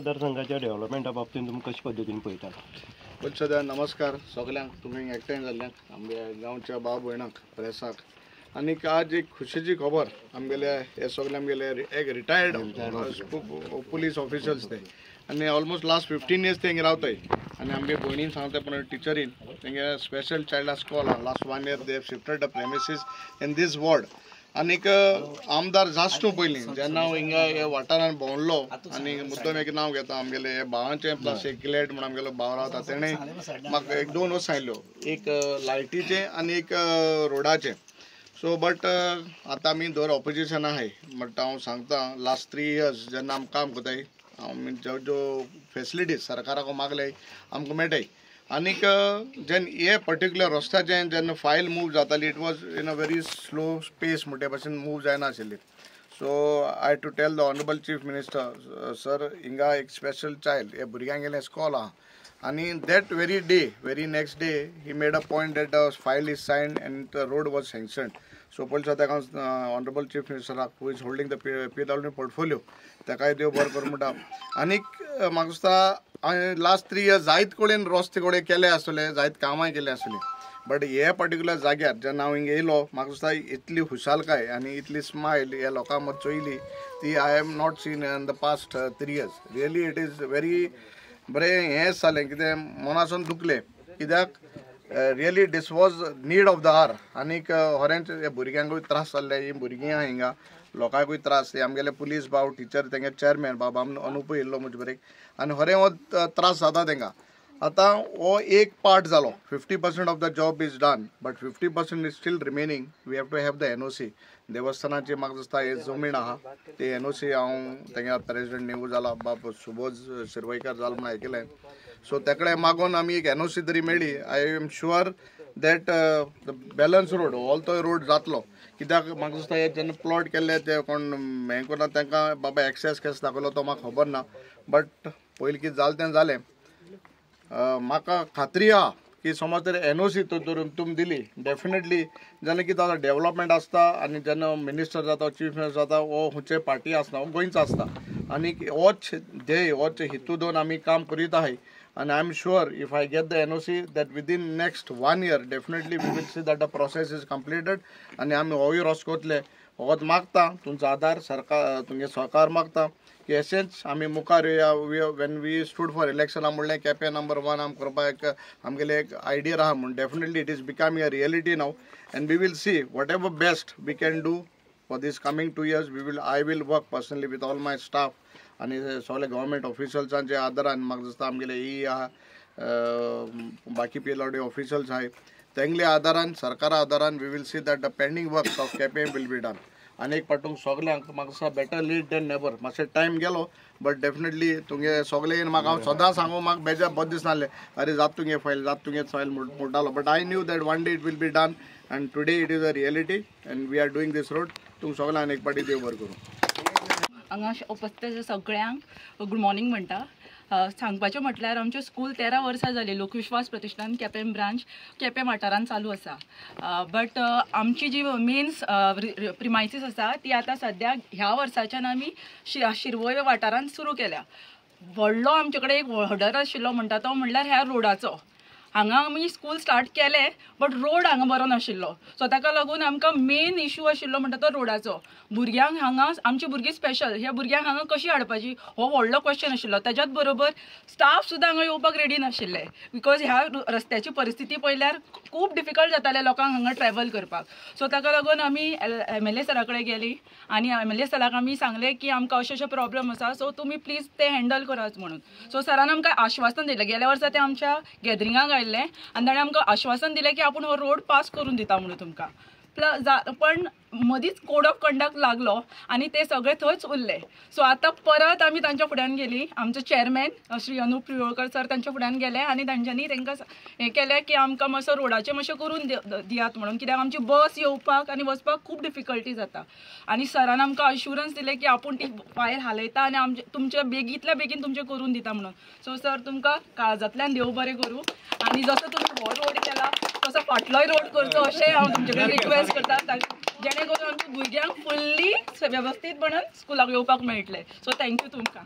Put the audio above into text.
मतदारसंघाच्या डेव्हलपमेंटा बाबतीत तुम्ही कशा पद्धतीने पळयता? पण सध्या नमस्कार सगळ्यांक, तुम्ही एकठांय जाल्ल्याक आमच्या गांवच्या भाव भयणाक प्रेसाक. आणि आज एक खुशीची खबर आमगेले हे सगळे आमगेले एक रिटायर्ड पुलीस ऑफिसर्स ते आणि ऑलमोस्ट लास्ट 15 years ते रावताय. आणि आमगे भयणीन सांगता पण टिचरीन तेंगे special child school last 1 year they shifted the premises in this ward. आनीक आमदार जास्त पयलीं जेन्ना हांव हिंगा हे वाठारान भोंवलो आनी मुद्दम एक नांव घेता आमगेले भावाचें प्लस एक गिलेट म्हणून आमगेलो भाव रावता तेणें म्हाका 1-2 वर्स सांगल्यो, एक लायटीचें आनी एक रोडाचें. सो बट आतां आमी दर ऑपोजिशन आहाय म्हणटा हांव सांगता लास्ट 3 years जेन्ना आमी काम कोताय आमी ज्यो फेसिलिटीज सरकाराक मागल्याय आमकां मेळटाय. आनीक जेन्ना हे पर्टिक्युलर रस्त्याचें जेन्ना फायल मूव जाताली it was in a very slow space म्हणटे भाशेन मूव जायना आशिल्ली. So I to tell the honourable chief minister sir हिंगा एक स्पेशल चाइल्ड हे भुरग्यांक गेले स्कॉल आहा आणि that very next day he made a point that the file is signed and the road was sanctioned. So पयलीं ताका ऑनरेबल चीफ मिनिस्टराक who is holding the PWD portfolio ताकाय देव बरो करूं म्हणटा. आनीक म्हाका दिसता लास्ट 3 years जायत कडेन रस्ते कडेन केले आसतले, जायत कामां केले आसतली. बट हे पर्टिक्युलर जाग्यार जेन्ना हांव हिंगा येयलो म्हाका दिसता इतली खुशालकाय आनी इतली स्मायल ह्या लोकां मदीं चोयली ती I have not seen in the past 3 years. Really it is very बरें हें जालें कितें मनासून दुखलें कित्याक really this was need of the hour. आनीक खरेंच हे भुरग्यांकूय त्रास जाल्ले, ही भुरगीं आहा हिंगा लोकांकूय त्रास, आमगेले पुलीस भाव टिचर तेंगे चेअरमॅन बाबा अनुपूय येयल्लो म्हजे बरेक आनी खरें हो त्रास जाता तेंकां. आतां हो एक पार्ट जालो, 50% of the job is done but 50% is still remaining. We have to have the NOC. देवस्थानाची म्हाका दिसता हे जमीन आहा ती NOC हांव तेंगे प्रेसिडेंट निवूं जाला बाब सुबोध शिरवयकर जालो म्हणून आयकलें. सो तेकडे मागून आमी एक NOC तरी मेळ्ळी. I am sure that the balance road all तो रोड जातलो. कित्याक म्हाका दिसता हे जेन्ना प्लॉट केल्ले ते कोण हें करना तांकां बाबा एक्सेस केस दाखयलो तो म्हाका खबर ना. बट पयलीं कितें जालें तें जालें. म्हाका खात्री आहा की समज तर NOC धरून तुमी दिली डेफिनेटली जेन्ना कितें जाता डेव्हलपमेंट आसता आनी जेन्ना मिनिस्टर जाता चीफ मिनिस्टर जाता हो खंयचे पार्टी आसना हो गोंयचो आसता. आनी होच ध्येय होच हेतू दोन आमी काम करीत आहाय. And I'm sure if I get the NOC that within next 1 year definitely we will see that the process is completed. आणि आम्ही होय रस्कोतले होत मागता तुमचो आधार सरकार तुमगे सहकार मागता की एसेंच आमी मुखार येया. When we stood for election म्हणलें केपें नंबर 1 आम करपा एक आमगेले एक आयडिया आहा म्हणून definitely it is becoming a reality now. And we will see whatever best we can do for this coming 2 years. I will work personally with all my staff आणि सगळे government ऑफिशल्सांचे आदारान म्हाका दिसता आमगेले ही आहा बाकी PWD ऑफिशल्स आहाय तेंगले आदारान सरकारा आदारान we will see that the pending works of Quepem will be done. आनी एक पाटूंक सगल्यांक म्हाका दिसता बेटर लेट दॅन नेवर. मातशें टायम गेलो बट डेफिनेटली तुमगे सगळे म्हाका हांव सदां सांगू म्हाका बेजार बरें दिसनासलें अरे जात तुगे फायल म्हणटालो. But I knew that one day it will be done and today it is a reality and we are doing this road. तुमकां सगळ्यांक एक पाटी देव बरें करूं. हांगा उपस्थित सगळ्यांक गुड मॉर्निंग म्हणटा. सांगपाचें म्हटल्यार आमचें स्कूल 13 वर्सां जाली लोकविश्वास प्रतिश्ठान केपें ब्रांच केपें वाठारांत चालू आसा. बट आमची जी मेन प्रिमायसीस आसा ती आतां सद्याक ह्या वर्साच्यान आमी शिरवय वाठारांत सुरू केल्या. व्हडलो आमचे कडेन एक ऑर्डर आशिल्लो म्हणटा तो म्हणल्यार ह्या रोडाचो. हांगा आमी स्कूल स्टार्ट केलें बट रोड हांगा बरो नाशिल्लो. सो ताका लागून आमकां मेन इशू आशिल्लो म्हणटा तो रोडाचो. भुरग्यांक हांगा आमची भुरगीं स्पेशल ह्या भुरग्यांक हांगा कशी हाडपाची हो व्हडलो क्वेश्चन आशिल्लो. त्याच्याच बरोबर स्टाफ सुद्दां हांगा येवपाक रेडी नाशिल्ले बिकॉज ह्या रस्त्याची परिस्थिती पळयल्यार खूब डिफिकल्ट जातालें लोकांक हांगा ट्रॅव्हल करपाक. सो ताका लागून आमी MLA सरा कडेन गेली आनी MLA सराक आमी सांगलें की आमकां अशें प्रॉब्लेम आसा सो तुमी प्लीज ते हँडल करात म्हणून. सो सरान आमकां आश्वासन दिलें. गेल्या वर्सा ते आमच्या गॅदरिंगाक आयिल्ले आनी ताणें आमकां आश्वासन दिलें की आपूण हो रोड पास करून दिता म्हणून तुमकां. पण मदींच कोड ऑफ कंडक्ट लागलो आनी ते सगळे थंयच उरले. सो आतां परत आमी तांच्या फुड्यान गेली. आमचो चेअरमॅन श्री अनुप पिळवळकर सर तांच्या फुड्यान गेले आनी तांच्यांनी तांकां हें केलें की आमकां मातसो रोडाचें मातशें करून दियात म्हणून कित्याक आमची बस येवपाक आनी वचपाक खूब डिफिकल्टी जाता. आनी सरान आमकां अश्युरन्स दिलें की आपूण ती फायल हालयता आनी तुमचे बेगींतल्या बेगीन तुमचें करून दिता म्हणून. सो सर तुमकां काळजांतल्यान देव बरें करूं. आनी जसो तुमी हो रोड केला तसो फाटलोय रोड करचो अशें हांव तुमचे कडेन रिक्वेस्ट करता जेणे करून आमच्या भुरग्यांक फुल्ली वेवस्थीतपणान स्कुलाक येवपाक मेळटलें. सो थँक्यू तुमकां.